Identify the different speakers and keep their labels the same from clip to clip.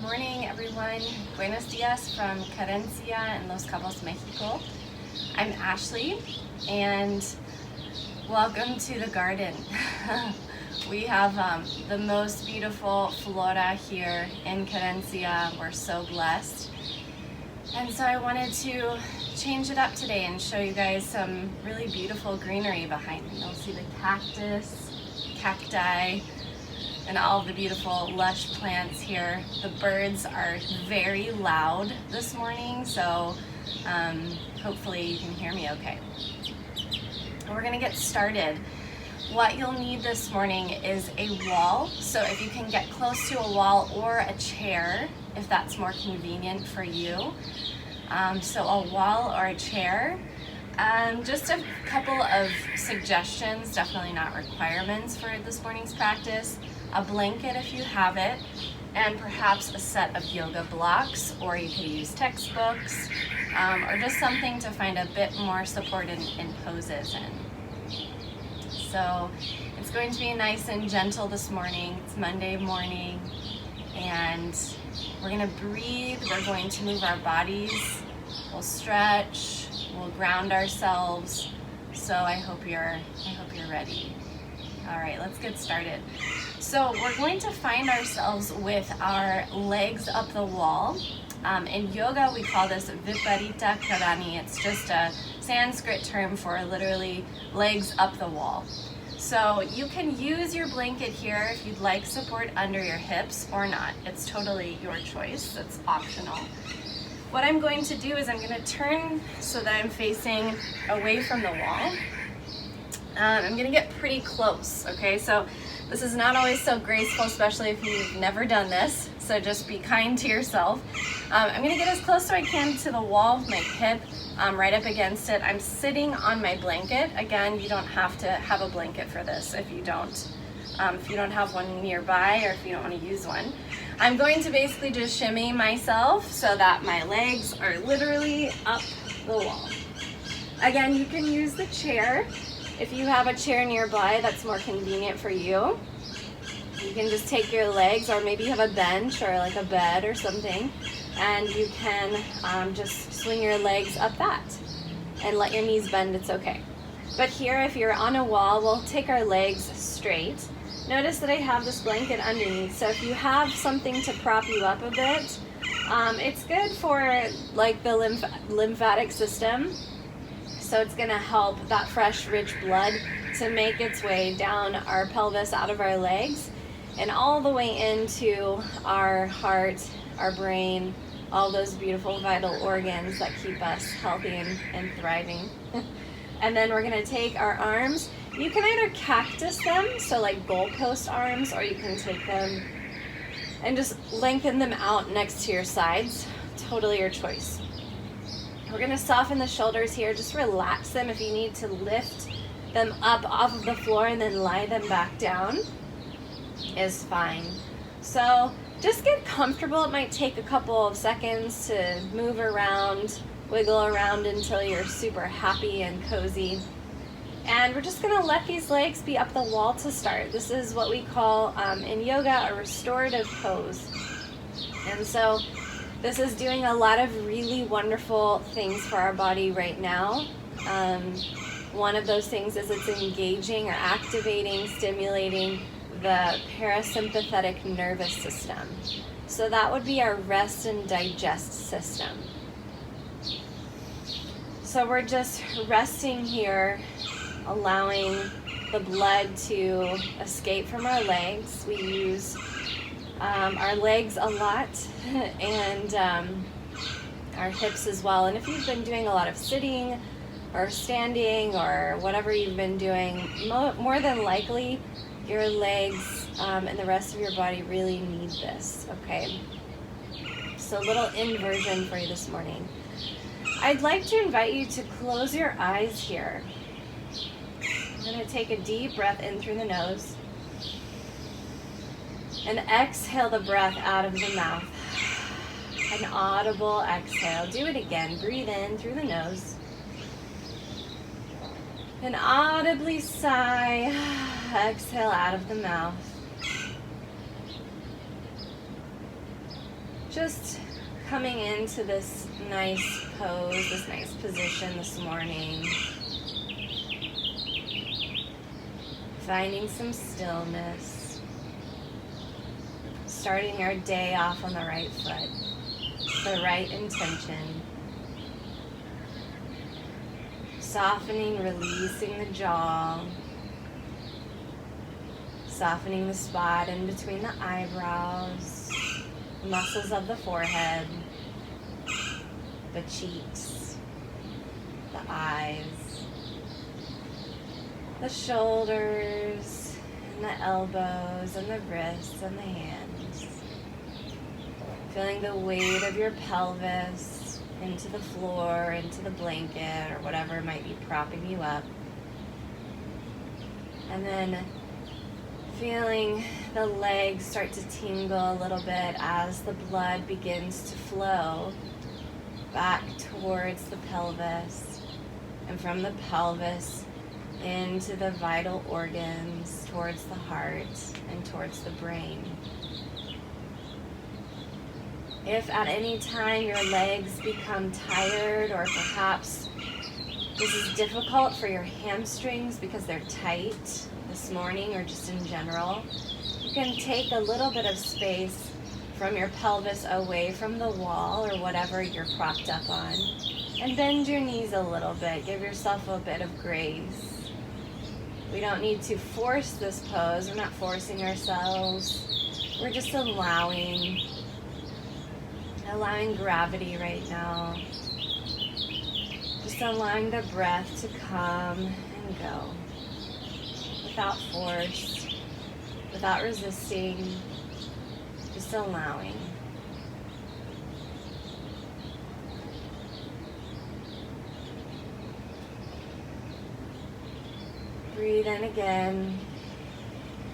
Speaker 1: morning, everyone. Buenos dias from Querencia in Los Cabos, Mexico. I'm Ashley, and welcome to the garden. We have the most beautiful flora here in Querencia. We're so blessed. And so I wanted to change it up today and show you guys some really beautiful greenery behind me. You'll see the cactus, cacti, and all of the beautiful lush plants here. The birds are very loud this morning, so hopefully you can hear me okay. We're gonna get started. What you'll need this morning is a wall, so if you can get close to a wall or a chair, if that's more convenient for you. So a wall or a chair. Just a couple of suggestions, definitely not requirements for this morning's practice. A blanket if you have it, and perhaps a set of yoga blocks, or you could use textbooks, or just something to find a bit more support in poses in. So it's going to be nice and gentle this morning. It's Monday morning, and we're gonna breathe. We're going to move our bodies. We'll stretch. We'll ground ourselves. So I hope you're ready. All right, let's get started. So we're going to find ourselves with our legs up the wall. In yoga, we call this Viparita Karani. It's just a Sanskrit term for literally legs up the wall. So you can use your blanket here if you'd like support under your hips or not. It's totally your choice. It's optional. What I'm going to do is I'm going to turn so that I'm facing away from the wall. I'm going to get pretty close, okay? So this is not always so graceful, especially if you've never done this, so just be kind to yourself. I'm going to get as close as I can to the wall with my hip right up against it. I'm sitting on my blanket. Again, you don't have to have a blanket for this if you don't have one nearby, or if you don't want to use one. I'm going to basically just shimmy myself so that my legs are literally up the wall. Again, you can use the chair. If you have a chair nearby that's more convenient for you, you can just take your legs, or maybe you have a bench or like a bed or something, and you can just swing your legs up that and let your knees bend. It's okay. But here, if you're on a wall, we'll take our legs straight. Notice that I have this blanket underneath, so if you have something to prop you up a bit, it's good for like the lymphatic system. So it's gonna help that fresh, rich blood to make its way down our pelvis, out of our legs, and all the way into our heart, our brain, all those beautiful vital organs that keep us healthy and thriving. And then we're gonna take our arms. You can either cactus them, so like goalpost arms, or you can take them and just lengthen them out next to your sides. Totally your choice. We're gonna soften the shoulders here, just relax them. If you need to lift them up off of the floor and then lie them back down is fine. So just get comfortable. It might take a couple of seconds to move around, wiggle around until you're super happy and cozy. And we're just gonna let these legs be up the wall to start. This is what we call in yoga a restorative pose. And so this is doing a lot of really wonderful things for our body right now. One of those things is it's engaging or activating, stimulating the parasympathetic nervous system. So that would be our rest and digest system. So we're just resting here, allowing the blood to escape from our legs. We use our legs a lot and our hips as well. And if you've been doing a lot of sitting or standing or whatever you've been doing, more than likely your legs and the rest of your body really need this, okay? So a little inversion for you this morning. I'd like to invite you to close your eyes here. I'm gonna take a deep breath in through the nose and exhale the breath out of the mouth. An audible exhale. Do it again. Breathe in through the nose and audibly sigh. Exhale out of the mouth. Just coming into this nice pose, this nice position this morning. Finding some stillness. Starting our day off on the right foot, the right intention. Softening, releasing the jaw. Softening the spot in between the eyebrows, the muscles of the forehead, the cheeks, the eyes, the shoulders, and the elbows, and the wrists, and the hands. Feeling the weight of your pelvis into the floor, into the blanket, or whatever might be propping you up. And then feeling the legs start to tingle a little bit as the blood begins to flow back towards the pelvis, and from the pelvis into the vital organs, towards the heart and towards the brain. If at any time your legs become tired, or perhaps this is difficult for your hamstrings because they're tight this morning or just in general, you can take a little bit of space from your pelvis away from the wall or whatever you're propped up on, and bend your knees a little bit. Give yourself a bit of grace. We don't need to force this pose. We're not forcing ourselves. We're just allowing gravity right now. Just allowing the breath to come and go. Without force, without resisting, just allowing. Breathe in again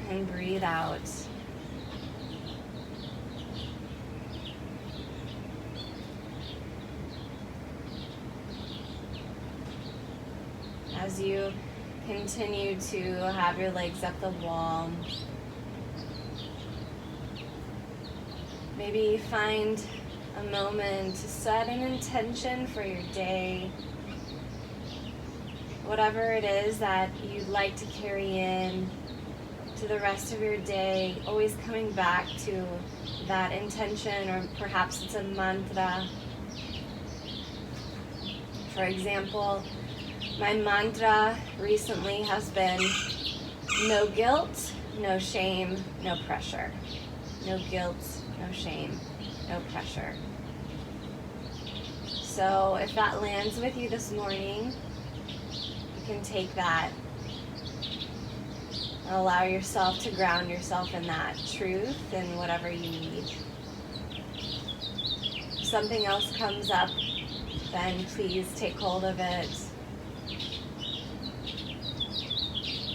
Speaker 1: and breathe out. As you continue to have your legs up the wall, maybe find a moment to set an intention for your day. Whatever it is that you'd like to carry in to the rest of your day, always coming back to that intention, or perhaps it's a mantra. For example, my mantra recently has been no guilt, no shame, no pressure. No guilt, no shame, no pressure. So if that lands with you this morning, you can take that and allow yourself to ground yourself in that truth and whatever you need. If something else comes up, then please take hold of it.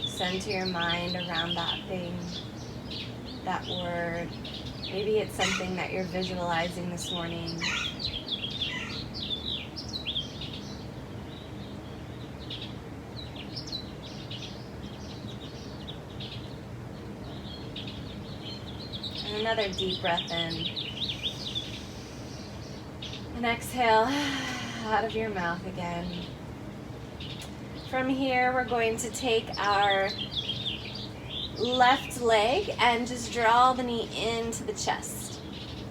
Speaker 1: Center your mind around that thing, that word. Maybe it's something that you're visualizing this morning. And another deep breath in. And exhale out of your mouth again. From here, we're going to take our left leg and just draw the knee into the chest,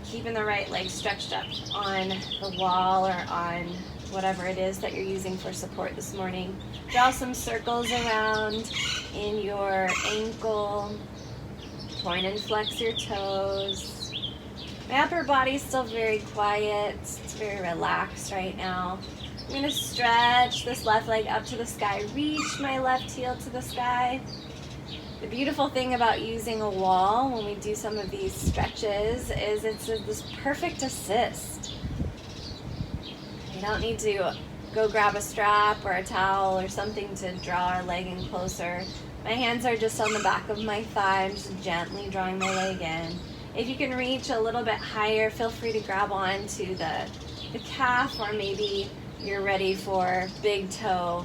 Speaker 1: keeping the right leg stretched up on the wall or on whatever it is that you're using for support this morning. Draw some circles around in your ankle. Point and flex your toes. My upper body's still very quiet. It's very relaxed right now. I'm going to stretch this left leg up to the sky. Reach my left heel to the sky. The beautiful thing about using a wall when we do some of these stretches is it's this perfect assist. You don't need to go grab a strap or a towel or something to draw our leg in closer. My hands are just on the back of my thigh. I'm just gently drawing my leg in. If you can reach a little bit higher, feel free to grab onto the calf, or maybe you're ready for big toe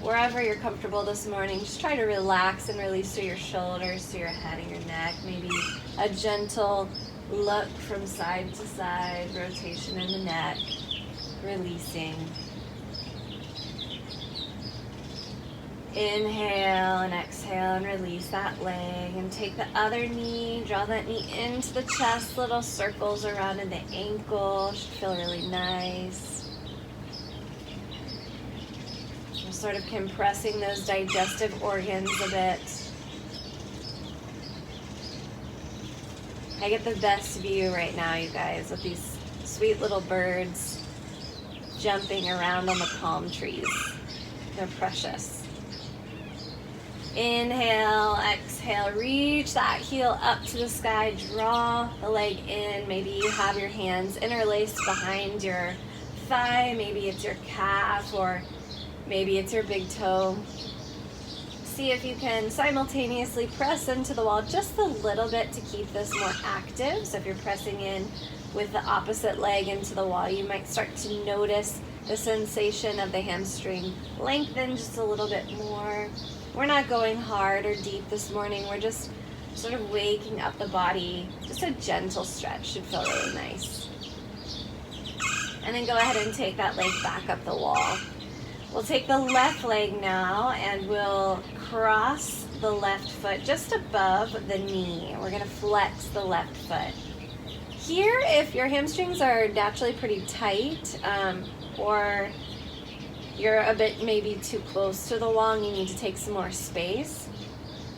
Speaker 1: Wherever you're comfortable this morning, just try to relax and release through your shoulders, through your head and your neck. Maybe a gentle look from side to side, rotation in the neck, releasing. Inhale and exhale and release that leg, and take the other knee, draw that knee into the chest, little circles around in the ankle, should feel really nice. We're sort of compressing those digestive organs a bit. I get the best view right now, you guys, with these sweet little birds jumping around on the palm trees. They're precious. Inhale, exhale, reach that heel up to the sky, draw the leg in. Maybe you have your hands interlaced behind your thigh, maybe it's your calf, or maybe it's your big toe. See if you can simultaneously press into the wall just a little bit to keep this more active. So if you're pressing in with the opposite leg into the wall, you might start to notice the sensation of the hamstring lengthen just a little bit more. We're not going hard or deep this morning. We're just sort of waking up the body. Just a gentle stretch should feel really nice. And then go ahead and take that leg back up the wall. We'll take the left leg now and we'll cross the left foot just above the knee. We're gonna flex the left foot. Here, if your hamstrings are naturally pretty tight, or you're a bit maybe too close to the wall and you need to take some more space,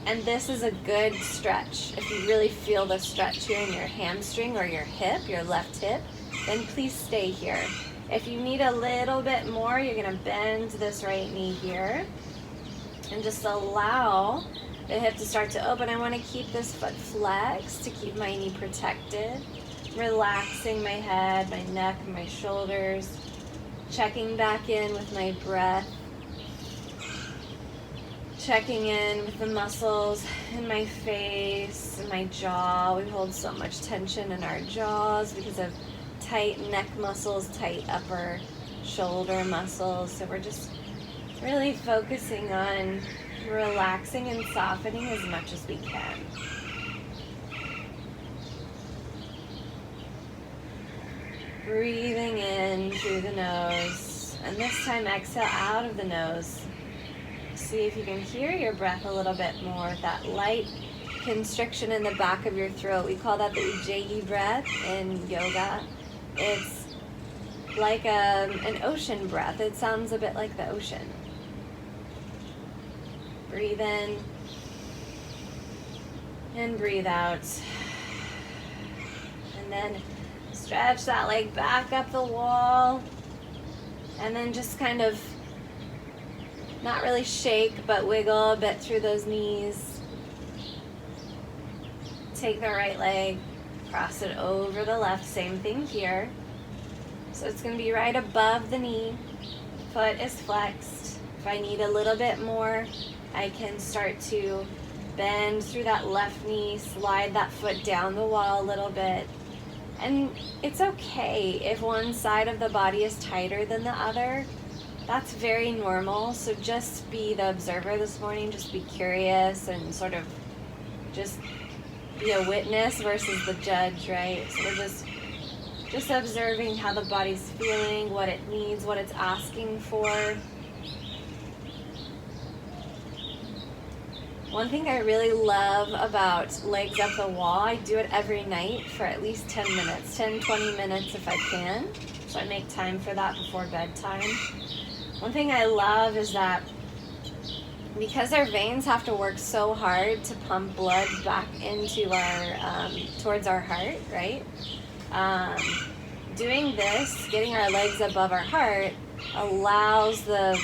Speaker 1: and this is a good stretch. If you really feel the stretch here in your hamstring or your hip, your left hip, then please stay here. If you need a little bit more, you're gonna bend this right knee here and just allow the hip to start to open. I wanna keep this foot flexed to keep my knee protected. Relaxing my head, my neck, and my shoulders. Checking back in with my breath. Checking in with the muscles in my face and my jaw. We hold so much tension in our jaws because of tight neck muscles, tight upper shoulder muscles. So we're just really focusing on relaxing and softening as much as we can. Breathing in through the nose, and this time exhale out of the nose. See if you can hear your breath a little bit more, that light constriction in the back of your throat. We call that the Ujjayi breath in yoga. It's like an ocean breath. It sounds a bit like the ocean. Breathe in and breathe out. And then stretch that leg back up the wall, and then just kind of not really shake, but wiggle a bit through those knees. Take the right leg, cross it over the left, same thing here. So it's gonna be right above the knee, foot is flexed. If I need a little bit more, I can start to bend through that left knee, slide that foot down the wall a little bit. And it's okay if one side of the body is tighter than the other. That's very normal. So just be the observer this morning. Just be curious and sort of just be a witness versus the judge, right? So we're just observing how the body's feeling, what it needs, what it's asking for. One thing I really love about legs up the wall, I do it every night for at least 10 minutes, 10, 20 minutes if I can. So I make time for that before bedtime. One thing I love is that because our veins have to work so hard to pump blood back into our, towards our heart, right? Doing this, getting our legs above our heart, allows the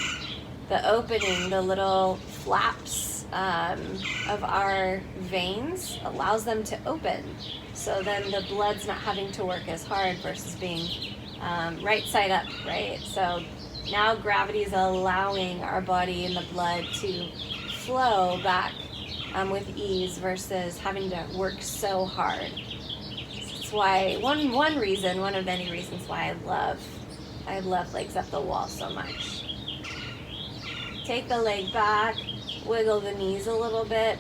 Speaker 1: opening, the little flaps of our veins, allows them to open. So then the blood's not having to work as hard versus being right side up, right? So now gravity is allowing our body and the blood to flow back with ease versus having to work so hard. That's why one of many reasons why I love legs up the wall so much. Take the leg back, wiggle the knees a little bit.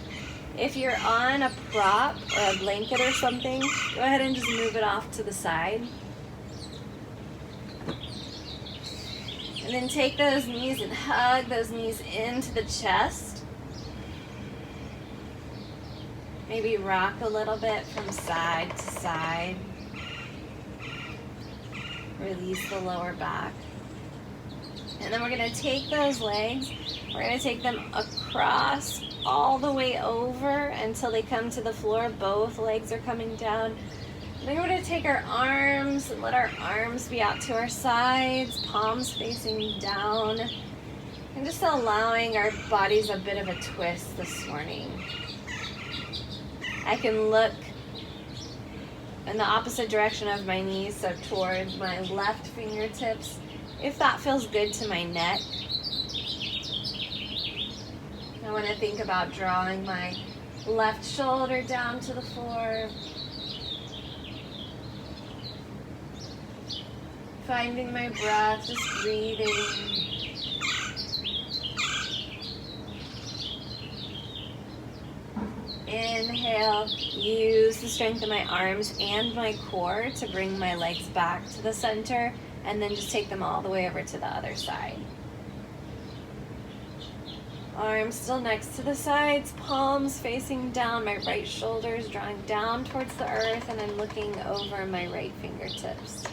Speaker 1: If you're on a prop or a blanket or something, go ahead and just move it off to the side. And then take those knees and hug those knees into the chest. Maybe rock a little bit from side to side. Release the lower back. And then we're going to take those legs, we're going to take them across all the way over until they come to the floor. Both legs are coming down. And then we're going to take our arms and let our arms be out to our sides, palms facing down, and just allowing our bodies a bit of a twist this morning. I can look in the opposite direction of my knees, so towards my left fingertips, if that feels good to my neck. I want to think about drawing my left shoulder down to the floor. Finding my breath, just breathing. Inhale, use the strength of my arms and my core to bring my legs back to the center, and then just take them all the way over to the other side. Arms still next to the sides, palms facing down, my right shoulder is drawing down towards the earth, and I'm looking over my right fingertips.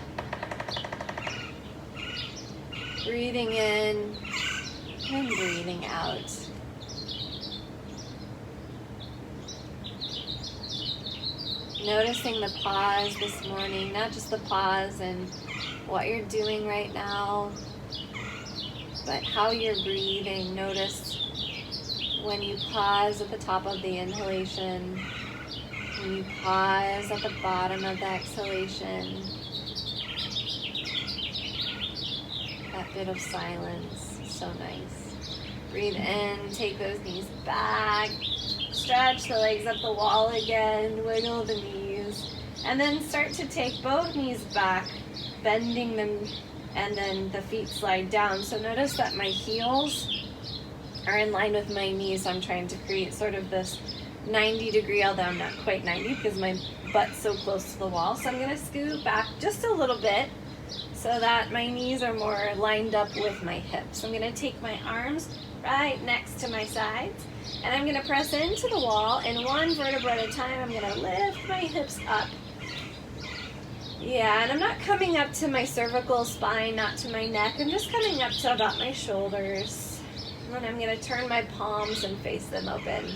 Speaker 1: Breathing in and breathing out. Noticing the pause this morning, not just the pause in what you're doing right now, but how you're breathing. Notice when you pause at the top of the inhalation, when you pause at the bottom of the exhalation. That bit of silence, so nice. Breathe in, take those knees back, stretch the legs up the wall again, wiggle the knees, and then start to take both knees back, bending them, and then the feet slide down. So notice that my heels are in line with my knees. I'm trying to create sort of this 90-degree, although I'm not quite 90 because my butt's so close to the wall. So I'm going to scoot back just a little bit so that my knees are more lined up with my hips. I'm going to take my arms right next to my sides, and I'm going to press into the wall, and one vertebra at a time, I'm going to lift my hips up. Yeah, and I'm not coming up to my cervical spine, not to my neck. I'm just coming up to about my shoulders. And then I'm going to turn my palms and face them open.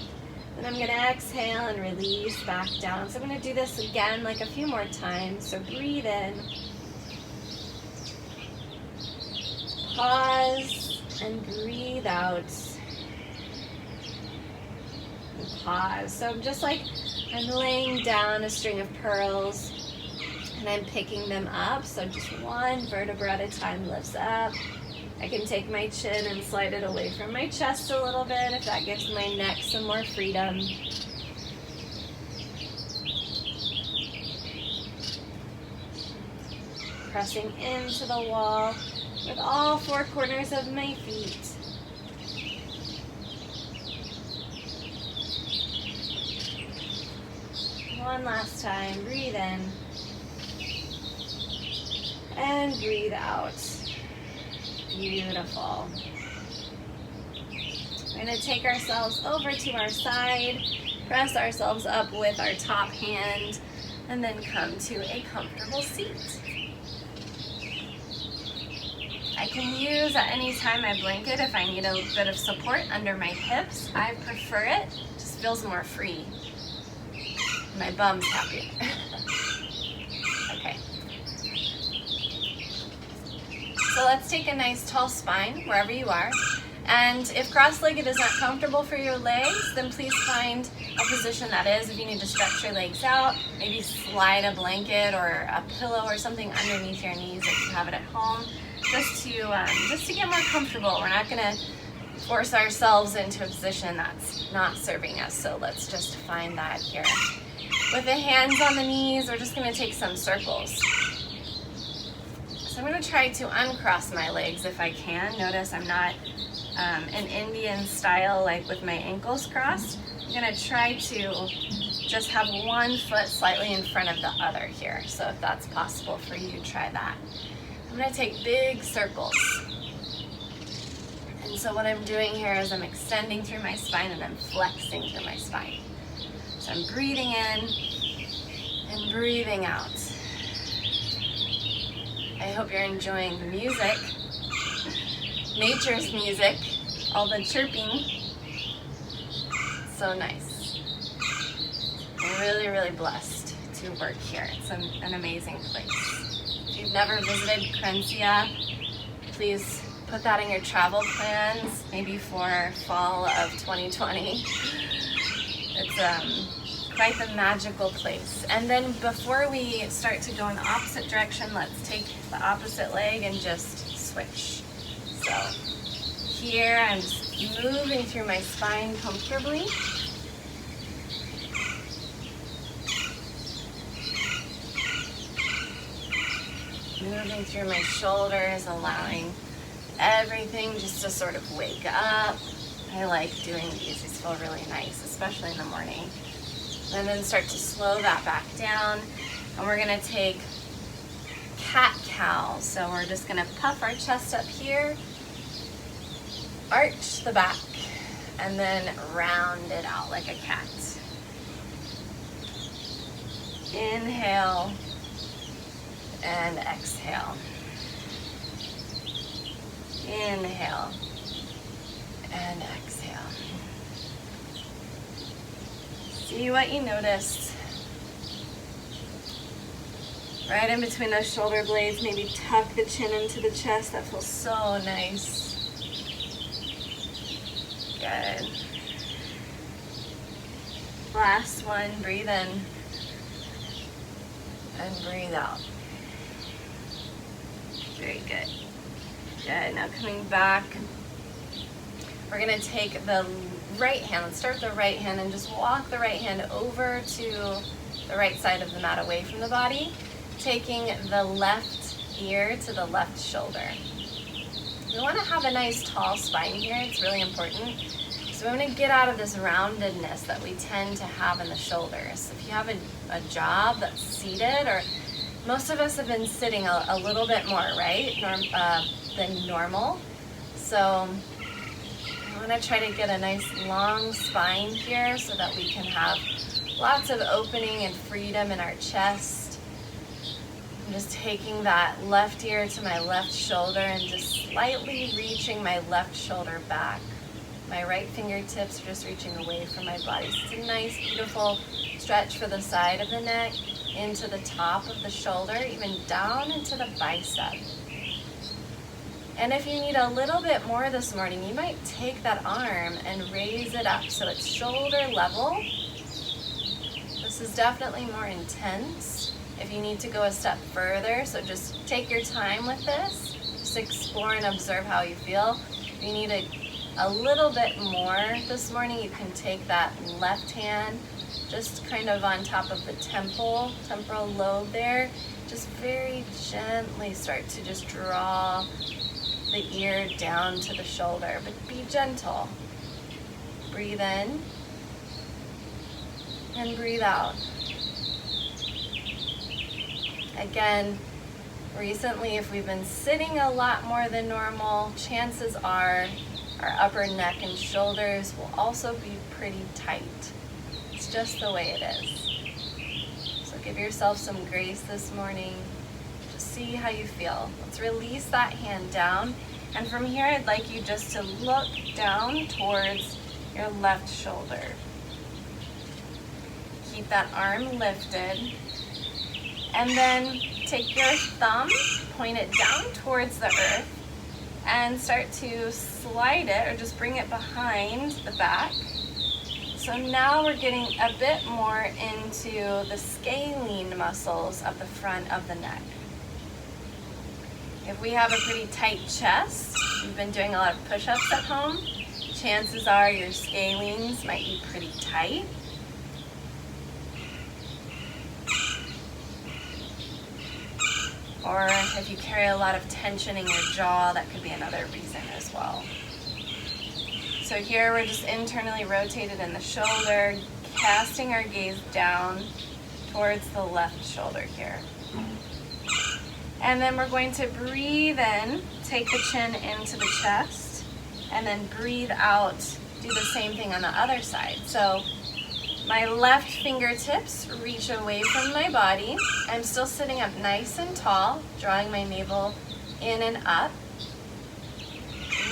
Speaker 1: Then I'm going to exhale and release back down. So I'm going to do this again like a few more times. So breathe in. Pause and breathe out. And pause. So just like I'm laying down a string of pearls and I'm picking them up. So just one vertebra at a time lifts up. I can take my chin and slide it away from my chest a little bit if that gives my neck some more freedom. Pressing into the wall with all four corners of my feet. One last time, breathe in and breathe out. Beautiful. We're going to take ourselves over to our side, press ourselves up with our top hand, and then come to a comfortable seat. I can use at any time my blanket if I need a bit of support under my hips. I prefer it. It just feels more free. My bum's happier. Okay. So let's take a nice tall spine wherever you are. And if cross-legged is not comfortable for your legs, then please find a position that is. If you need to stretch your legs out, maybe slide a blanket or a pillow or something underneath your knees if you have it at home. Just to get more comfortable. We're not going to force ourselves into a position that's not serving us. So let's just find that here. With the hands on the knees, we're just going to take some circles. So I'm going to try to uncross my legs if I can. Notice I'm not an Indian style, like with my ankles crossed. I'm gonna try to just have one foot slightly in front of the other here. So if that's possible for you, try that. I'm gonna take big circles. And so what I'm doing here is I'm extending through my spine and I'm flexing through my spine. So I'm breathing in and breathing out. I hope you're enjoying the music, nature's music, all the chirping. So nice. I'm really, really blessed to work here. It's an amazing place. If you've never visited Querencia, please put that in your travel plans, maybe for fall of 2020. It's quite the magical place. And then before we start to go in the opposite direction, let's take the opposite leg and just switch. So here I'm just moving through my spine comfortably. Moving through my shoulders, allowing everything just to sort of wake up. I like doing these feel really nice, especially in the morning. And then start to slow that back down. And we're gonna take cat-cow. So we're just gonna puff our chest up here, arch the back, and then round it out like a cat. Inhale and exhale. Inhale and exhale. See what you notice. Right in between those shoulder blades, maybe tuck the chin into the chest. That feels so nice. Good. Last one, breathe in and breathe out. Very good. Good, now coming back, we're gonna take the right hand, let's start with the right hand and just walk the right hand over to the right side of the mat away from the body, taking the left ear to the left shoulder. We wanna have a nice tall spine here, it's really important. So we wanna get out of this roundedness that we tend to have in the shoulders. If you have a job that's seated, or most of us have been sitting a little bit more, right, than normal. So I'm gonna try to get a nice long spine here so that we can have lots of opening and freedom in our chest. I'm just taking that left ear to my left shoulder and just slightly reaching my left shoulder back. My right fingertips are just reaching away from my body. So it's a nice, beautiful stretch for the side of the neck, into the top of the shoulder, even down into the bicep. And if you need a little bit more this morning, you might take that arm and raise it up so it's shoulder level. This is definitely more intense. If you need to go a step further, so just take your time with this. Just explore and observe how you feel. If you need a little bit more this morning, you can take that left hand just kind of on top of the temporal lobe there. Just very gently start to just draw the ear down to the shoulder, but be gentle. Breathe in and breathe out. Again, recently, if we've been sitting a lot more than normal, chances are our upper neck and shoulders will also be pretty tight. It's just the way it is. So give yourself some grace this morning. Just see how you feel. Let's release that hand down. And from here, I'd like you just to look down towards your left shoulder. Keep that arm lifted. And then take your thumb, point it down towards the earth, and start to slide it or just bring it behind the back. So now we're getting a bit more into the scalene muscles of the front of the neck. If we have a pretty tight chest, you've been doing a lot of push-ups at home, chances are your scalenes might be pretty tight. Or if you carry a lot of tension in your jaw, that could be another reason as well. So here we're just internally rotated in the shoulder, casting our gaze down towards the left shoulder here. And then we're going to breathe in, take the chin into the chest, and then breathe out, do the same thing on the other side. So my left fingertips reach away from my body. I'm still sitting up nice and tall, drawing my navel in and up.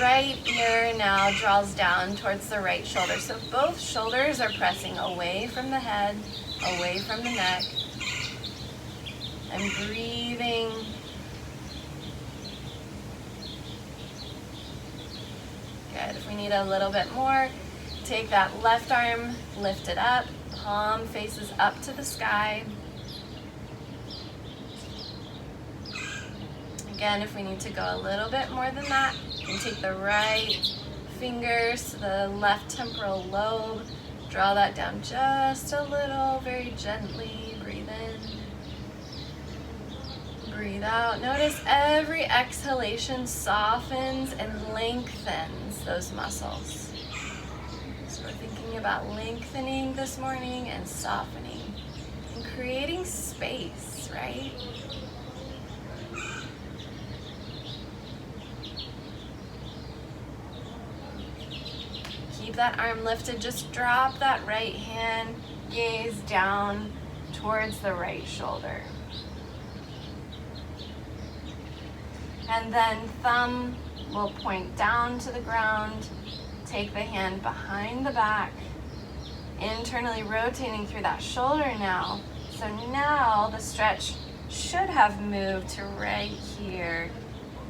Speaker 1: Right ear now draws down towards the right shoulder. So both shoulders are pressing away from the head, away from the neck. I'm breathing. Good. If we need a little bit more, take that left arm, lift it up, palm faces up to the sky. Again, if we need to go a little bit more than that, you can take the right fingers to the left temporal lobe, draw that down just a little, very gently, breathe in. Breathe out. Notice every exhalation softens and lengthens those muscles. So we're thinking about lengthening this morning and softening and creating space, right? Keep that arm lifted. Just drop that right hand, gaze down towards the right shoulder. And then thumb will point down to the ground. Take the hand behind the back, internally rotating through that shoulder now. So now the stretch should have moved to right here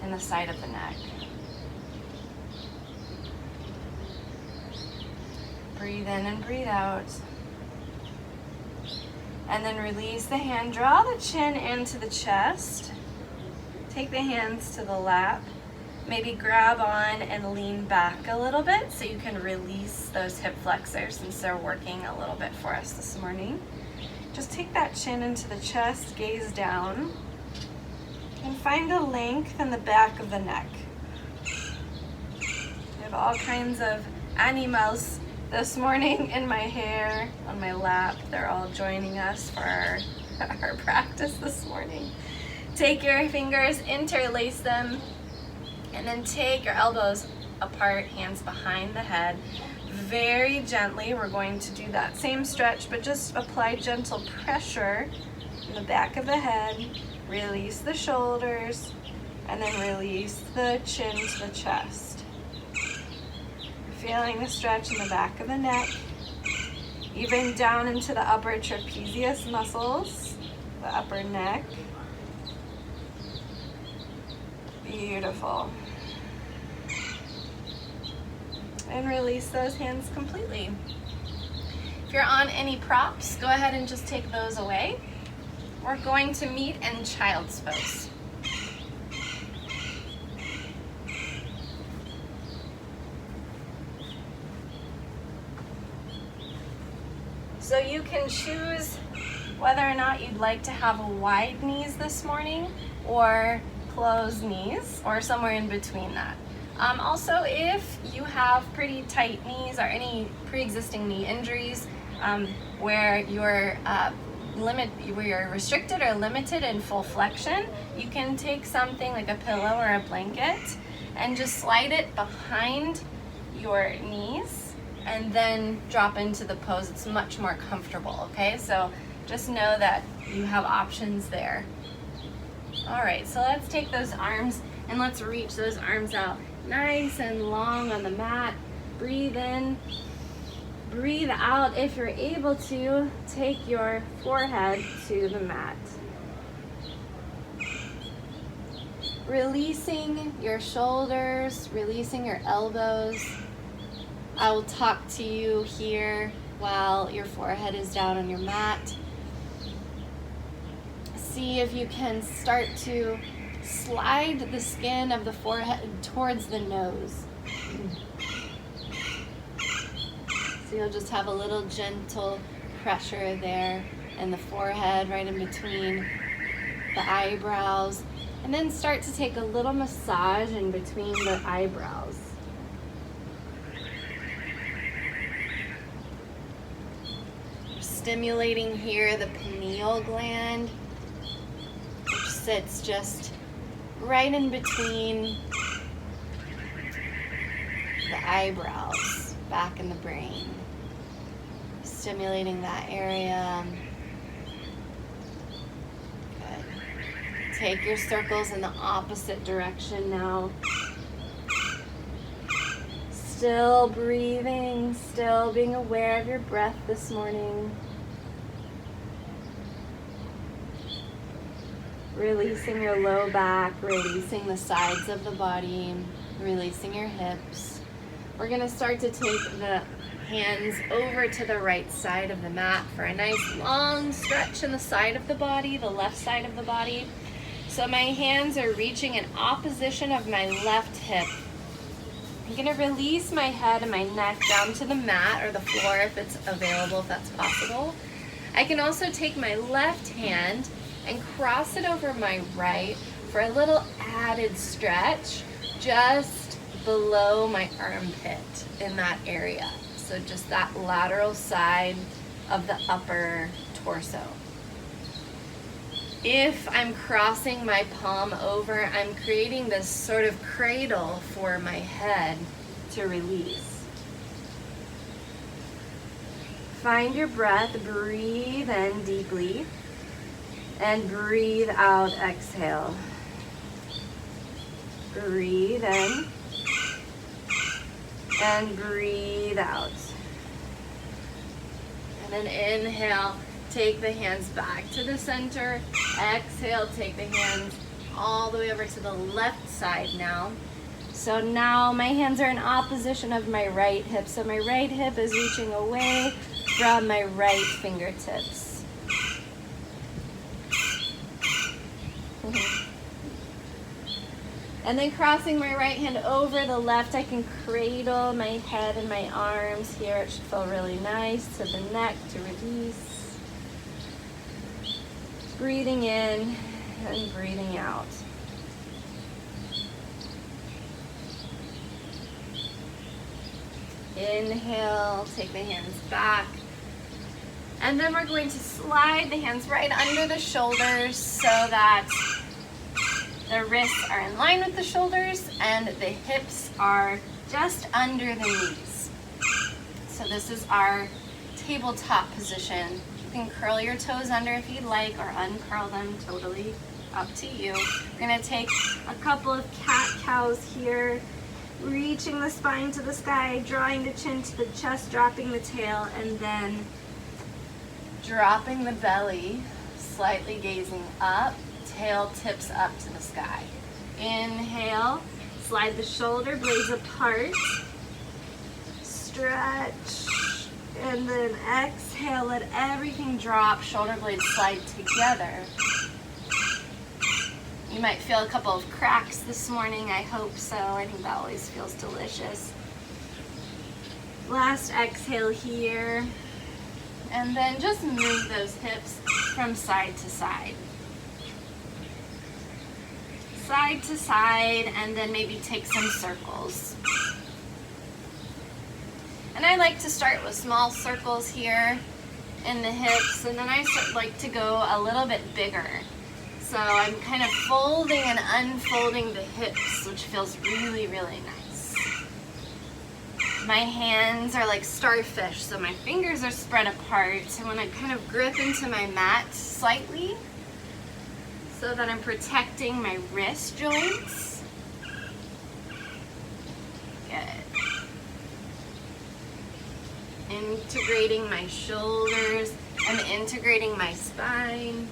Speaker 1: in the side of the neck. Breathe in and breathe out. And then release the hand, draw the chin into the chest. Take the hands to the lap. Maybe grab on and lean back a little bit so you can release those hip flexors since they're working a little bit for us this morning. Just take that chin into the chest, gaze down, and find a length in the back of the neck. I have all kinds of animals this morning in my hair, on my lap. They're all joining us for our practice this morning. Take your fingers, interlace them, and then take your elbows apart, hands behind the head. Very gently, we're going to do that same stretch, but just apply gentle pressure in the back of the head. Release the shoulders, and then release the chin to the chest. Feeling the stretch in the back of the neck, even down into the upper trapezius muscles, the upper neck. Beautiful. And release those hands completely. If you're on any props, go ahead and just take those away. We're going to meet in child's pose. So you can choose whether or not you'd like to have wide knees this morning or closed knees, or somewhere in between that. Also, if you have pretty tight knees or any pre-existing knee injuries where you're restricted or limited in full flexion, you can take something like a pillow or a blanket and just slide it behind your knees and then drop into the pose. It's much more comfortable, okay? So just know that you have options there. All right, so let's take those arms and let's reach those arms out nice and long on the mat. Breathe in, breathe out. If you're able to, take your forehead to the mat. Releasing your shoulders, releasing your elbows. I will talk to you here while your forehead is down on your mat. See if you can start to slide the skin of the forehead towards the nose. So you'll just have a little gentle pressure there in the forehead, right in between the eyebrows. And then start to take a little massage in between the eyebrows. stimulating here the pineal gland, which sits just right in between the eyebrows, back in the brain. Stimulating that area. Good. Take your circles in the opposite direction now. Still breathing, still being aware of your breath this morning. Releasing your low back, releasing the sides of the body, releasing your hips. We're going to start to take the hands over to the right side of the mat for a nice long stretch in the side of the body, the left side of the body. So my hands are reaching in opposition of my left hip. I'm going to release my head and my neck down to the mat or the floor if it's available, if that's possible. I can also take my left hand and cross it over my right for a little added stretch just below my armpit in that area. So just that lateral side of the upper torso. If I'm crossing my palm over, I'm creating this sort of cradle for my head to release. Find your breath, breathe in deeply, and breathe out, exhale. Breathe in, and breathe out. And then inhale. Take the hands back to the center. Exhale, take the hands all the way over to the left side now. So now my hands are in opposition of my right hip. So my right hip is reaching away from my right fingertips. And then crossing my right hand over the left, I can cradle my head and my arms here. It should feel really nice to the neck to release. Breathing in and breathing out. Inhale, take the hands back. And then we're going to slide the hands right under the shoulders so that the wrists are in line with the shoulders and the hips are just under the knees. So this is our tabletop position. You can curl your toes under if you'd like, or uncurl them, totally up to you. We're gonna take a couple of cat-cows here, reaching the spine to the sky, drawing the chin to the chest, dropping the tail, and then dropping the belly, slightly gazing up, tail tips up to the sky. Inhale, slide the shoulder blades apart, stretch. And then exhale, let everything drop, shoulder blades slide together. You might feel a couple of cracks this morning, I hope so. I think that always feels delicious. Last exhale here. And then just move those hips from side to side. Side to side, and then maybe take some circles. And I like to start with small circles here in the hips, and then I like to go a little bit bigger. So I'm kind of folding and unfolding the hips, which feels really, really nice. My hands are like starfish, so my fingers are spread apart. I want to kind of grip into my mat slightly so that I'm protecting my wrist joints. Good. Integrating my shoulders, I'm integrating my spine.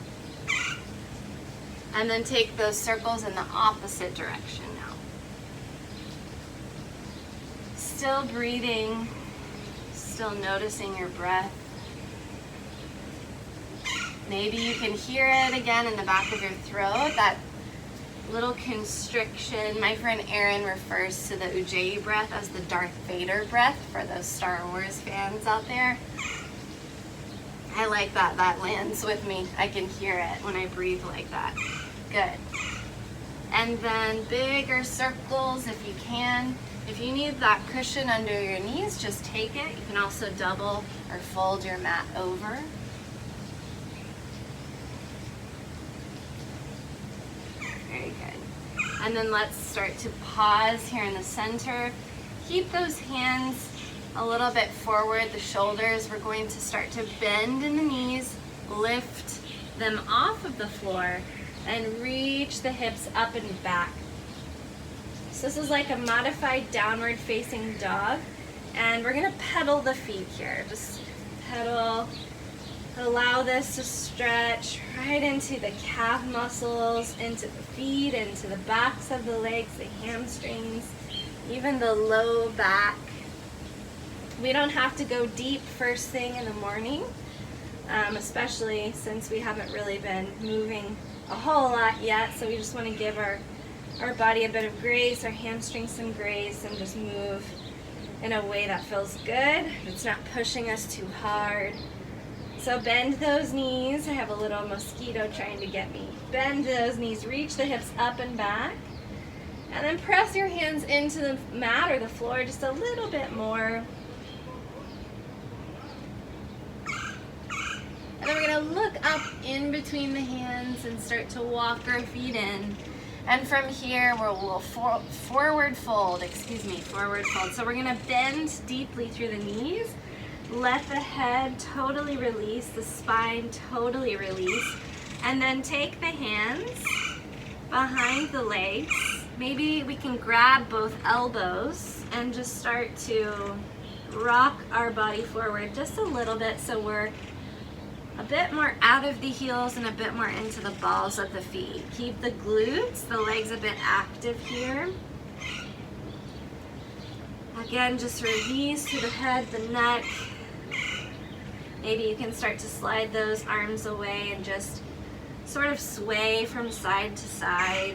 Speaker 1: And then take those circles in the opposite direction now. Still breathing, still noticing your breath. Maybe you can hear it again in the back of your throat, that little constriction. My friend Erin refers to the Ujjayi breath as the Darth Vader breath for those Star Wars fans out there. I like that. That lands with me. I can hear it when I breathe like that. Good. And then bigger circles if you can. If you need that cushion under your knees, just take it. You can also double or fold your mat over. And then let's start to pause here in the center. Keep those hands a little bit forward, the shoulders. We're going to start to bend in the knees, lift them off of the floor, and reach the hips up and back. So this is like a modified downward facing dog. And we're gonna pedal the feet here. Just pedal. Allow this to stretch right into the calf muscles, into the feet, into the backs of the legs, the hamstrings, even the low back. We don't have to go deep first thing in the morning, especially since we haven't really been moving a whole lot yet. So we just want to give our body a bit of grace, our hamstrings some grace, and just move in a way that feels good. It's not pushing us too hard. So bend those knees. I have a little mosquito trying to get me. Bend those knees, reach the hips up and back, and then press your hands into the mat or the floor just a little bit more. And then we're gonna look up in between the hands and start to walk our feet in. And from here, we'll forward fold, forward fold. So we're gonna bend deeply through the knees. Let the head totally release, the spine totally release, and then take the hands behind the legs. Maybe we can grab both elbows and just start to rock our body forward just a little bit so we're a bit more out of the heels and a bit more into the balls of the feet. Keep the glutes, the legs a bit active here. Again, just release through the head, the neck. Maybe you can start to slide those arms away and just sort of sway from side to side.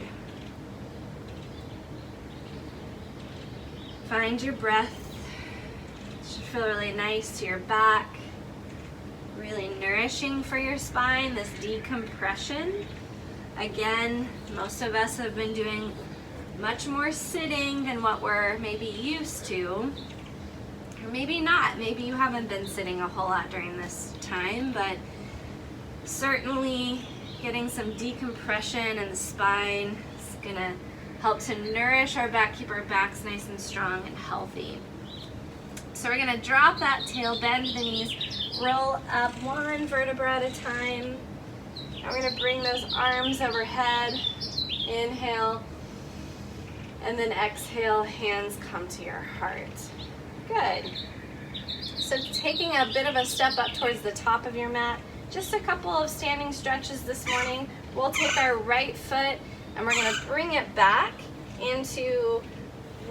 Speaker 1: Find your breath. It should feel really nice to your back. Really nourishing for your spine, this decompression. Again, most of us have been doing much more sitting than what we're maybe used to. Or maybe not. Maybe you haven't been sitting a whole lot during this time, but certainly getting some decompression in the spine is gonna help to nourish our back, keep our backs nice and strong and healthy. So we're gonna drop that tail, bend the knees, roll up one vertebra at a time. And we're gonna bring those arms overhead. Inhale, and then exhale, hands come to your heart. Good. So taking a bit of a step up towards the top of your mat, just a couple of standing stretches this morning. We'll take our right foot and we're gonna bring it back into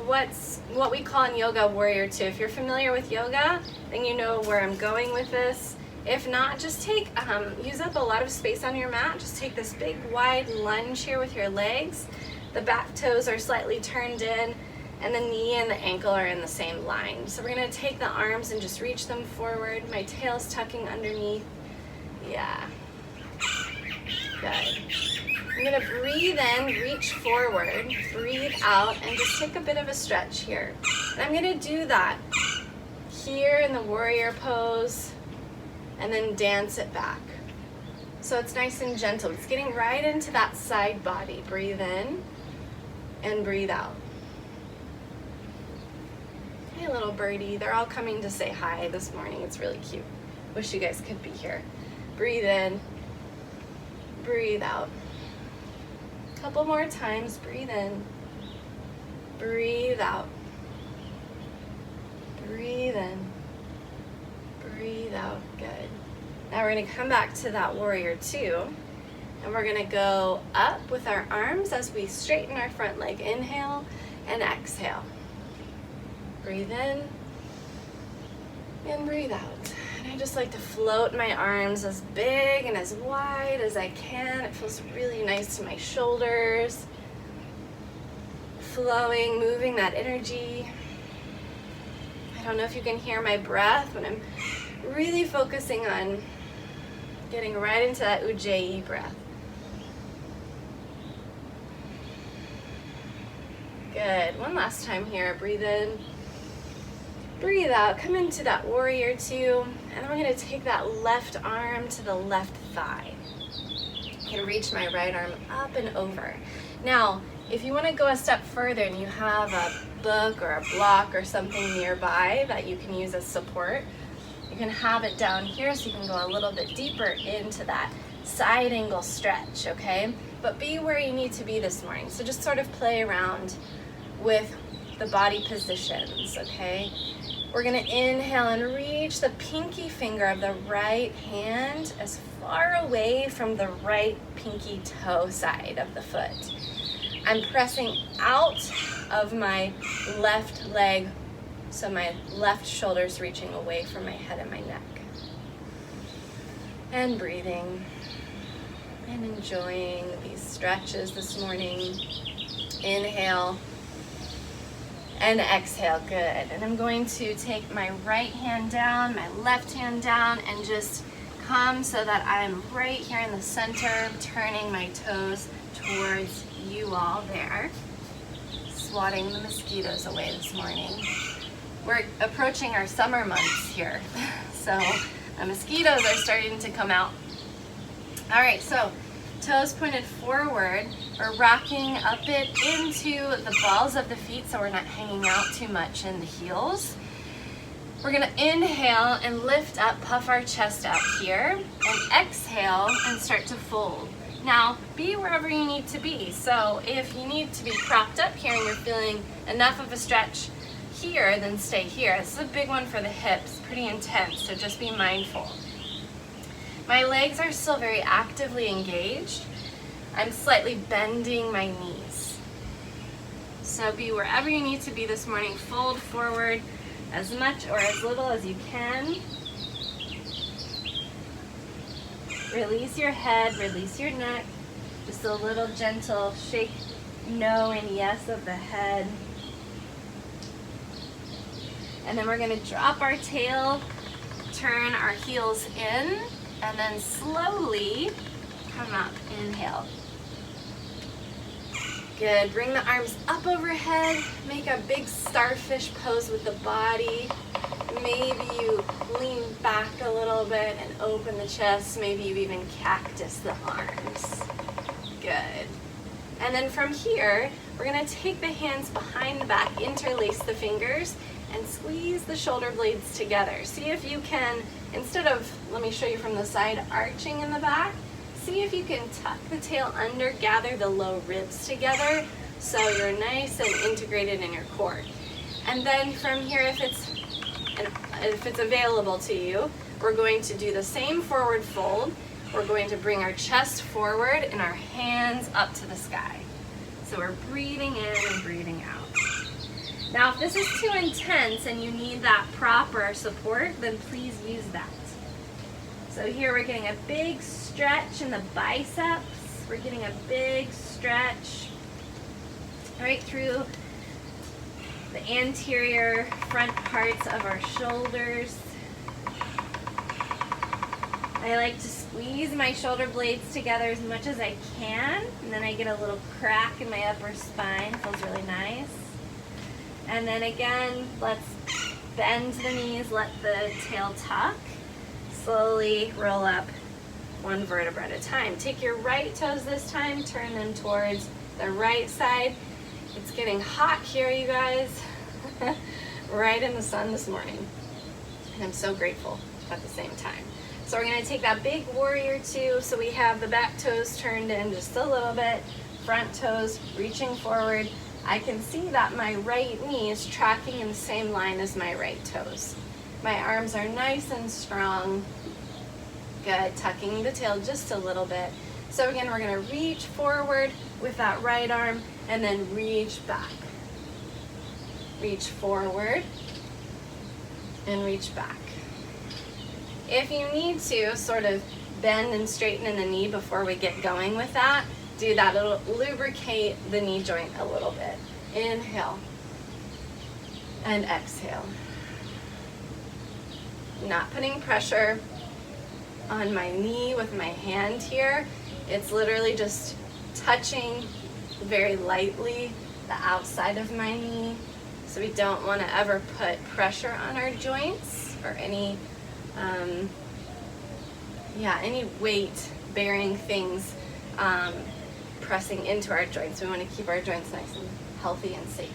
Speaker 1: what we call in yoga warrior two. If you're familiar with yoga, then you know where I'm going with this. If not, just use up a lot of space on your mat. Just take this big wide lunge here with your legs. The back toes are slightly turned in, and the knee and the ankle are in the same line. So we're gonna take the arms and just reach them forward. My tail's tucking underneath. Yeah, good. I'm gonna breathe in, reach forward, breathe out, and just take a bit of a stretch here. And I'm gonna do that here in the warrior pose, and then dance it back. So it's nice and gentle. It's getting right into that side body. Breathe in and breathe out. Hey, little birdie. They're all coming to say hi this morning. It's really cute. Wish you guys could be here. Breathe in, breathe out. Couple more times. Breathe in, breathe out. Breathe in, breathe out. Good. Now we're going to come back to that warrior two, and we're going to go up with our arms as we straighten our front leg. Inhale and exhale. Breathe in and breathe out. And I just like to float my arms as big and as wide as I can. It feels really nice to my shoulders. Flowing, moving that energy. I don't know if you can hear my breath, but I'm really focusing on getting right into that Ujjayi breath. Good. One last time here. Breathe in. Breathe out. Come into that warrior two. And then we're going to take that left arm to the left thigh. I can reach my right arm up and over. Now, If you want to go a step further and you have a book or a block or something nearby that you can use as support, you can have it down here so you can go a little bit deeper into that side angle stretch, okay? But be where you need to be this morning. So just sort of play around with the body positions, okay? We're gonna inhale and reach the pinky finger of the right hand as far away from the right pinky toe side of the foot. I'm pressing out of my left leg, so my left shoulder's reaching away from my head and my neck. And breathing and enjoying these stretches this morning. Inhale and exhale, good. And I'm going to take my right hand down, my left hand down, and just come so that I'm right here in the center, turning my toes towards you all there. Swatting the mosquitoes away this morning. We're approaching our summer months here, so the mosquitoes are starting to come out. All right, so toes pointed forward. We're rocking up it into the balls of the feet so we're not hanging out too much in the heels. We're gonna inhale and lift up, puff our chest out here, and exhale and start to fold. Now, be wherever you need to be. So if you need to be propped up here and you're feeling enough of a stretch here, then stay here. This is a big one for the hips, pretty intense, so just be mindful. My legs are still very actively engaged. I'm slightly bending my knees. So be wherever you need to be this morning. Fold forward as much or as little as you can. Release your head, release your neck. Just a little gentle shake no and yes of the head. And then we're gonna drop our tail, turn our heels in, and then slowly come up, inhale. Good, bring the arms up overhead, make a big starfish pose with the body. Maybe you lean back a little bit and open the chest. Maybe you even cactus the arms. Good. And then from here, we're gonna take the hands behind the back, interlace the fingers, and squeeze the shoulder blades together. See if you can, instead of, let me show you from the side, arching in the back, see if you can tuck the tail under, gather the low ribs together so you're nice and integrated in your core. And then from here, if it's available to you, we're going to do the same forward fold. We're going to bring our chest forward and our hands up to the sky. So we're breathing in and breathing out. Now, if this is too intense and you need that proper support, then please use that. So here we're getting a big stretch in the biceps. We're getting a big stretch right through the anterior front parts of our shoulders. I like to squeeze my shoulder blades together as much as I can, and then I get a little crack in my upper spine. Feels really nice. And then again, let's bend the knees, let the tail tuck. Slowly roll up one vertebra at a time. Take your right toes this time, turn them towards the right side. It's getting hot here, you guys. Right in the sun this morning. And I'm so grateful at the same time. So we're gonna take that big warrior two. So we have the back toes turned in just a little bit, front toes reaching forward. I can see that my right knee is tracking in the same line as my right toes. My arms are nice and strong. Good, tucking the tail just a little bit. So again, we're gonna reach forward with that right arm and then reach back. Reach forward and reach back. If you need to sort of bend and straighten in the knee before we get going with that, do that. It'll lubricate the knee joint a little bit. Inhale and exhale. Not putting pressure on my knee with my hand here. It's literally just touching very lightly the outside of my knee. So we don't want to ever put pressure on our joints or any weight bearing things pressing into our joints. We want to keep our joints nice and healthy and safe.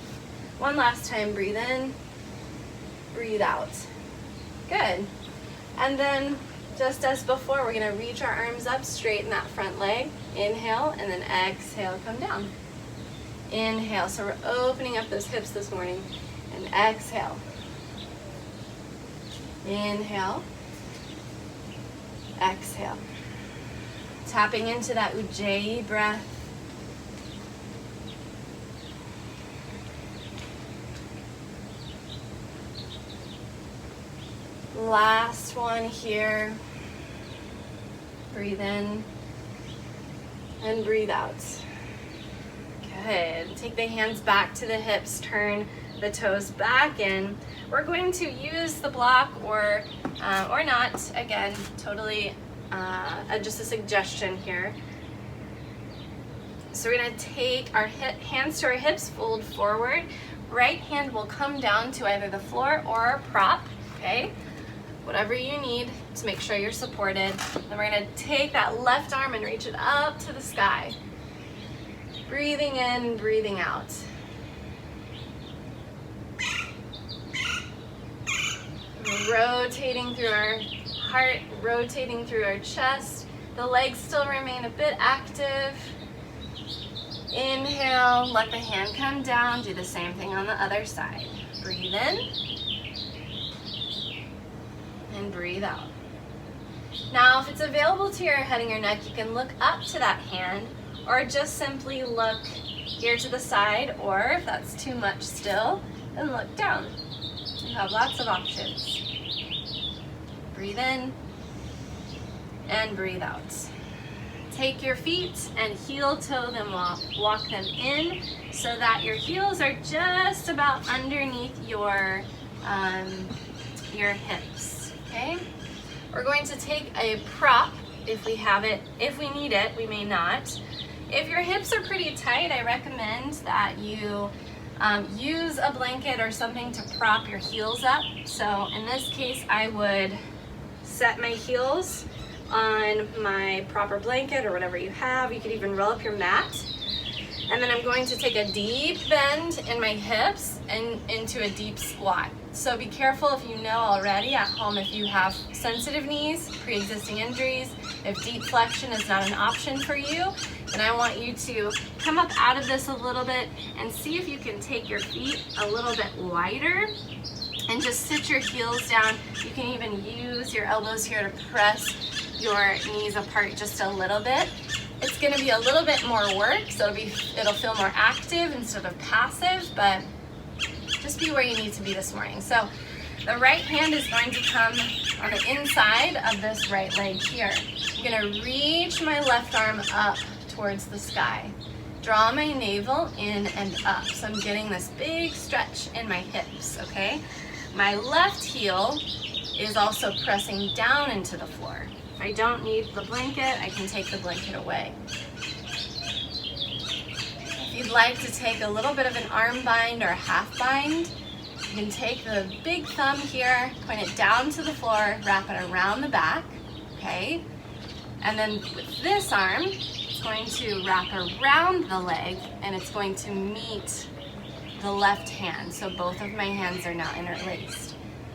Speaker 1: One last time, breathe in, breathe out. Good. And then, just as before, we're going to reach our arms up, straighten that front leg. Inhale, and then exhale, come down. Inhale, so we're opening up those hips this morning. And exhale. Inhale. Exhale. Tapping into that Ujjayi breath. Last one here. Breathe in and breathe out. Good. Take the hands back to the hips, turn the toes back in. We're going to use the block or not. Again, totally just a suggestion here. So we're going to take our hands to our hips, fold forward. Right hand will come down to either the floor or a prop, okay? Whatever you need to make sure you're supported. Then we're going to take that left arm and reach it up to the sky. Breathing in, breathing out. Rotating through our heart, rotating through our chest. The legs still remain a bit active. Inhale, let the hand come down. Do the same thing on the other side. Breathe in and breathe out. Now, if it's available to your head and your neck, you can look up to that hand or just simply look here to the side, or if that's too much still, then look down. You have lots of options. Breathe in and breathe out. Take your feet and heel toe them, walk them in so that your heels are just about underneath your hips, okay? We're going to take a prop if we have it. If we need it, we may not. If your hips are pretty tight, I recommend that you use a blanket or something to prop your heels up. So in this case, I would set my heels on my proper blanket or whatever you have. You could even roll up your mat. And then I'm going to take a deep bend in my hips and into a deep squat. So be careful if you know already at home if you have sensitive knees, pre-existing injuries, if deep flexion is not an option for you, then I want you to come up out of this a little bit and see if you can take your feet a little bit wider and just sit your heels down. You can even use your elbows here to press your knees apart just a little bit. It's going to be a little bit more work, so it'll feel more active instead of passive, but just be where you need to be this morning. So the right hand is going to come on the inside of this right leg here. I'm going to reach my left arm up towards the sky. Draw my navel in and up. So I'm getting this big stretch in my hips, okay? My left heel is also pressing down into the floor. If I don't need the blanket, I can take the blanket away. If you'd like to take a little bit of an arm bind or a half bind, you can take the big thumb here, point it down to the floor, wrap it around the back, okay? And then with this arm, it's going to wrap around the leg and it's going to meet the left hand. So both of my hands are now interlaced.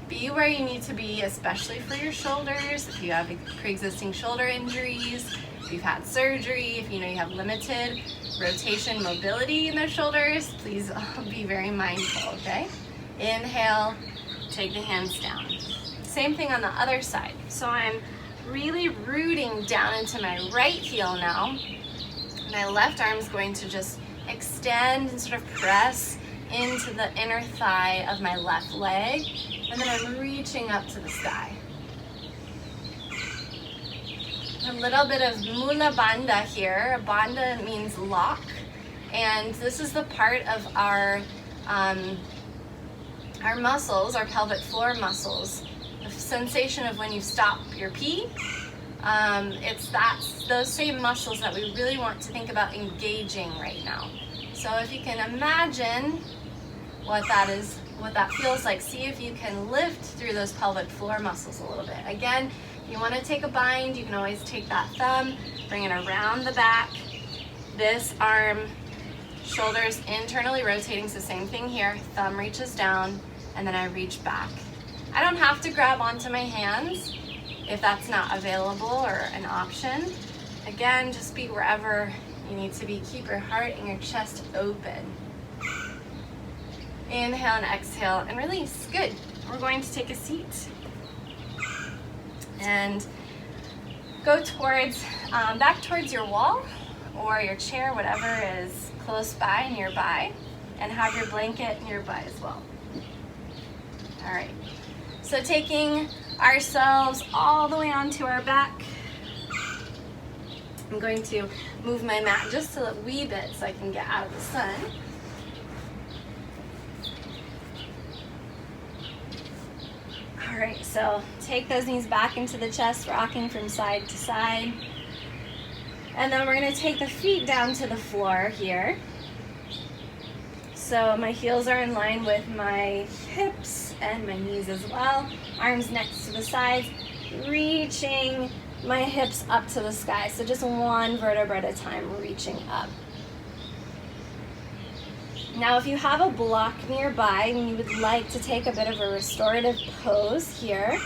Speaker 1: Be where you need to be, especially for your shoulders. If you have pre-existing shoulder injuries, if you've had surgery, if you know you have limited rotation mobility in the shoulders, please be very mindful, okay? Inhale, take the hands down. Same thing on the other side. So I'm really rooting down into my right heel now. My left arm is going to just extend and sort of press into the inner thigh of my left leg. And then I'm reaching up to the sky. A little bit of Mula Bandha here. Bandha means lock. And this is the part of our muscles, our pelvic floor muscles. The sensation of when you stop your pee. It's those same muscles that we really want to think about engaging right now. So if you can imagine what that feels like, see if you can lift through those pelvic floor muscles a little bit. Again, if you want to take a bind, you can always take that thumb, bring it around the back, This arm, shoulders internally rotating, so same thing here. Thumb reaches down, and then I reach back. I don't have to grab onto my hands if that's not available or an option. Again, just be wherever you need to be. Keep your heart and your chest open. Inhale and exhale and release. Good. We're going to take a seat and go towards, back towards your wall or your chair, whatever is close by and nearby, and have your blanket nearby as well. All right. So taking ourselves all the way onto our back. I'm going to move my mat just a wee bit so I can get out of the sun. All right, so take those knees back into the chest, rocking from side to side. And then we're gonna take the feet down to the floor here. So my heels are in line with my hips and my knees as well. Arms next to the sides, reaching my hips up to the sky. So just one vertebra at a time, reaching up. Now, if you have a block nearby and you would like to take a bit of a restorative pose here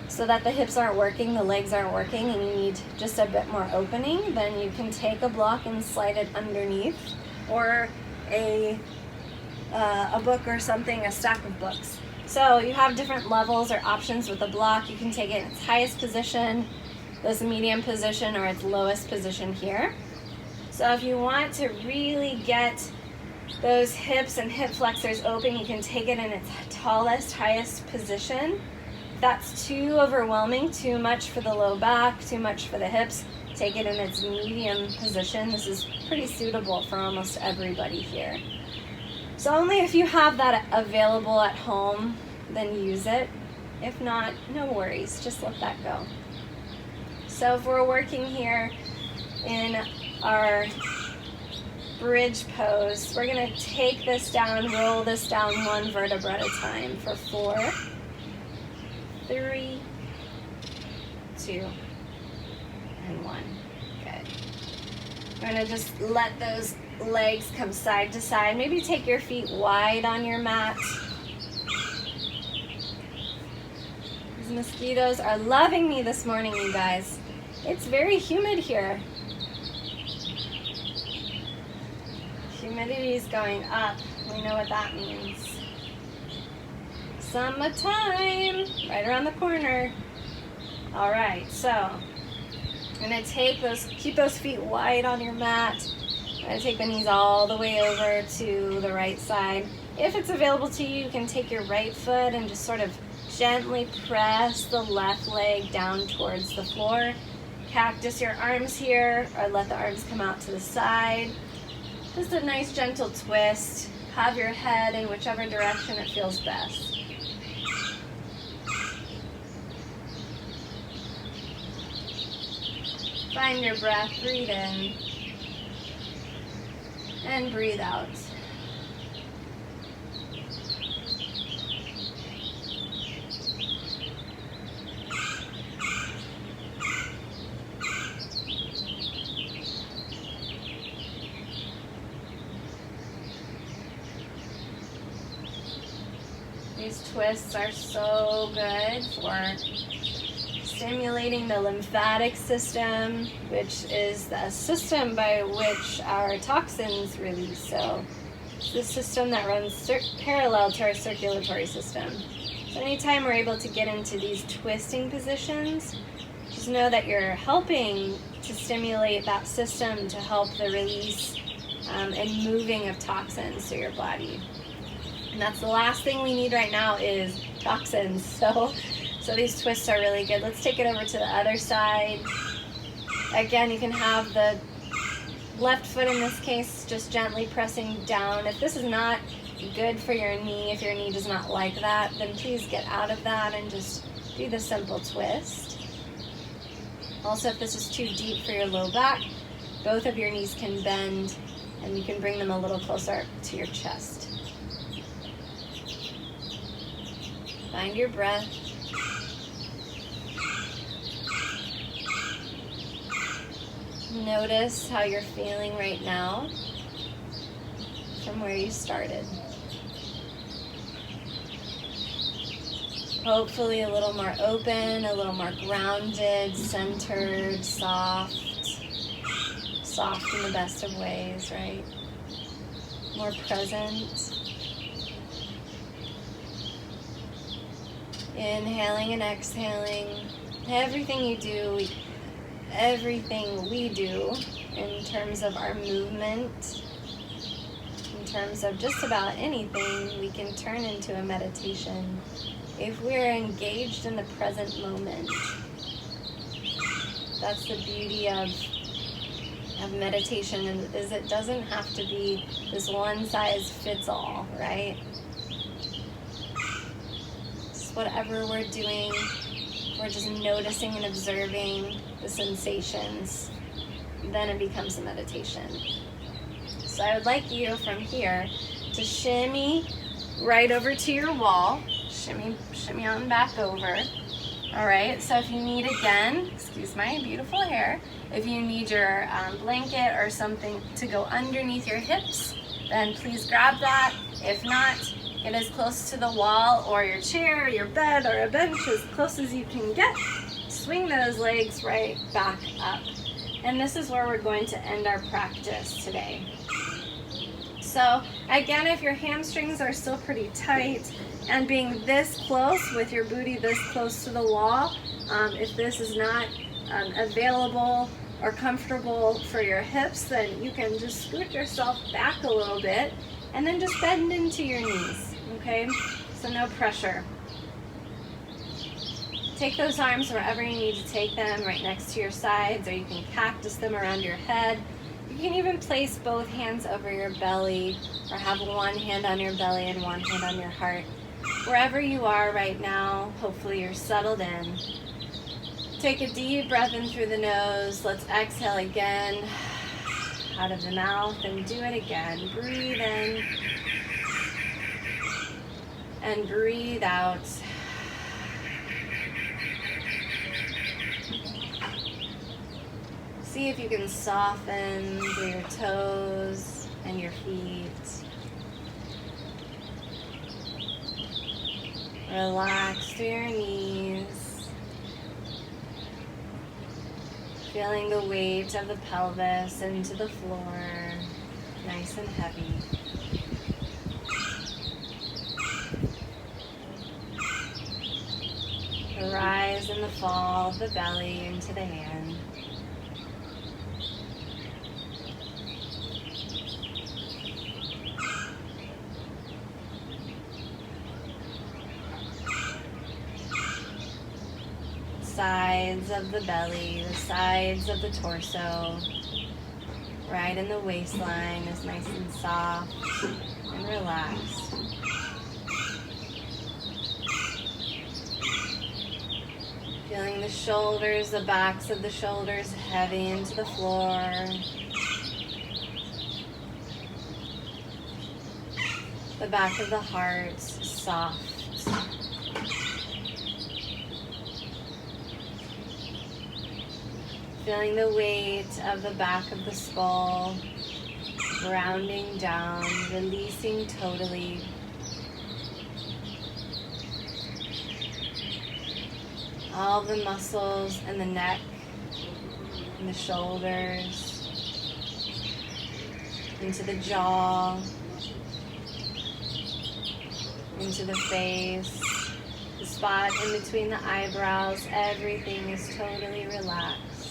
Speaker 1: so that the hips aren't working, the legs aren't working, and you need just a bit more opening, then you can take a block and slide it underneath, or a book or something, a stack of books. So you have different levels or options with the block. You can take it in its highest position, this medium position, or its lowest position here. So if you want to really get those hips and hip flexors open, you can take it in its tallest, highest position. If that's too overwhelming, too much for the low back, too much for the hips, take it in its medium position. This is pretty suitable for almost everybody here. So only if you have that available at home, then use it. If not, no worries, just let that go. So if we're working here in our bridge pose, we're gonna take this down, roll this down one vertebra at a time for 4, 3, 2, and 1. Good. We're gonna just let those legs come side to side. Maybe take your feet wide on your mat. These mosquitoes are loving me this morning, you guys. It's very humid here. Humidity is going up. We know what that means. Summertime, right around the corner. All right, so I'm gonna take those, keep those feet wide on your mat. I'm gonna take the knees all the way over to the right side. If it's available to you, you can take your right foot and just sort of gently press the left leg down towards the floor. Cactus your arms here, or let the arms come out to the side. Just a nice gentle twist. Have your head in whichever direction it feels best. Find your breath, breathe in, and breathe out. These twists are so good for stimulating the lymphatic system, which is the system by which our toxins release. So it's the system that runs parallel to our circulatory system. So anytime we're able to get into these twisting positions, just know that you're helping to stimulate that system to help the release and moving of toxins through your body. And that's the last thing we need right now is toxins. So these twists are really good. Let's take it over to the other side. Again, you can have the left foot in this case just gently pressing down. If this is not good for your knee, if your knee does not like that, then please get out of that and just do the simple twist. Also, if this is too deep for your low back, both of your knees can bend and you can bring them a little closer to your chest. Find your breath. Notice how you're feeling right now from where you started. Hopefully a little more open, a little more grounded, centered, soft. Soft in the best of ways, right? More present. Inhaling and exhaling. Everything you do, everything we do in terms of our movement, in terms of just about anything, we can turn into a meditation if we're engaged in the present moment. That's the beauty of meditation, is it doesn't have to be this one size fits all, right? Just whatever we're doing, we're just noticing and observing the sensations, then it becomes a meditation. So I would like you from here to shimmy right over to your wall, shimmy on and back over. All right, so if you need, again, excuse my beautiful hair, if you need your blanket or something to go underneath your hips, then please grab that. If not, get as close to the wall or your chair, or your bed, or a bench as close as you can get. Swing those legs right back up. And this is where we're going to end our practice today. So again, if your hamstrings are still pretty tight, and being this close with your booty this close to the wall, if this is not available or comfortable for your hips, then you can just scoot yourself back a little bit and then just bend into your knees, okay? So no pressure. Take those arms wherever you need to take them, right next to your sides, or you can cactus them around your head. You can even place both hands over your belly, or have one hand on your belly and one hand on your heart. Wherever you are right now, hopefully you're settled in. Take a deep breath in through the nose. Let's exhale again out of the mouth, and do it again. Breathe in and breathe out. See if you can soften through your toes and your feet. Relax through your knees. Feeling the weight of the pelvis into the floor, nice and heavy. The rise and the fall of the belly into the hand. Sides of the belly, the sides of the torso, right in the waistline is nice and soft and relaxed. Feeling the shoulders, the backs of the shoulders heavy into the floor. The back of the heart soft. Feeling the weight of the back of the skull, rounding down, releasing totally. All the muscles in the neck and the shoulders, into the jaw, into the face, the spot in between the eyebrows, everything is totally relaxed.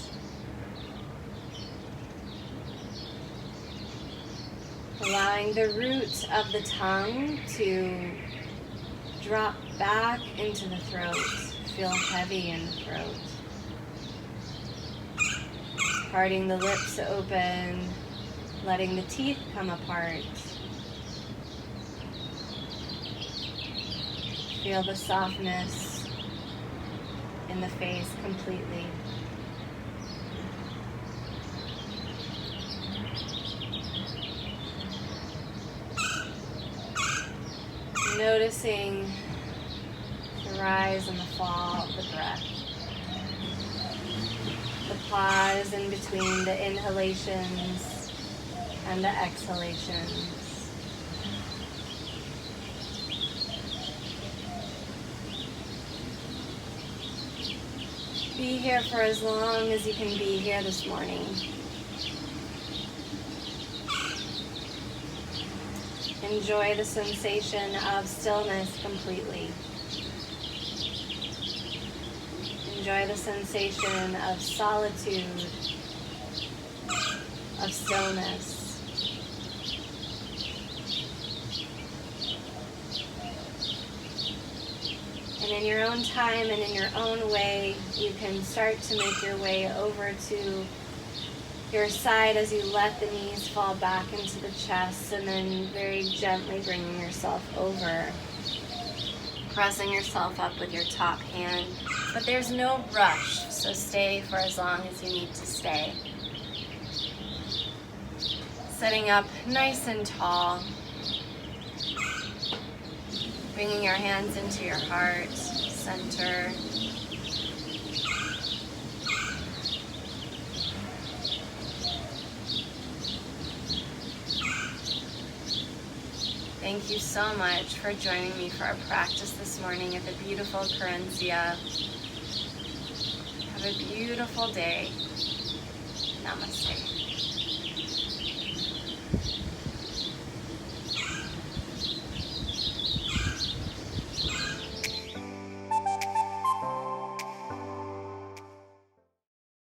Speaker 1: Allowing the root of the tongue to drop back into the throat. Feel heavy in the throat. Parting the lips open, letting the teeth come apart. Feel the softness in the face completely. Noticing the rise and the fall of the breath. The pause in between the inhalations and the exhalations. Be here for as long as you can be here this morning. Enjoy the sensation of stillness completely. Enjoy the sensation of solitude, of stillness. And in your own time and in your own way, you can start to make your way over to your side as you let the knees fall back into the chest, and then very gently bringing yourself over. Pressing yourself up with your top hand. But there's no rush, so stay for as long as you need to stay. Sitting up nice and tall. Bringing your hands into your heart, center. Thank you so much for joining me for our practice this morning at the beautiful Querencia. Have a beautiful day. Namaste.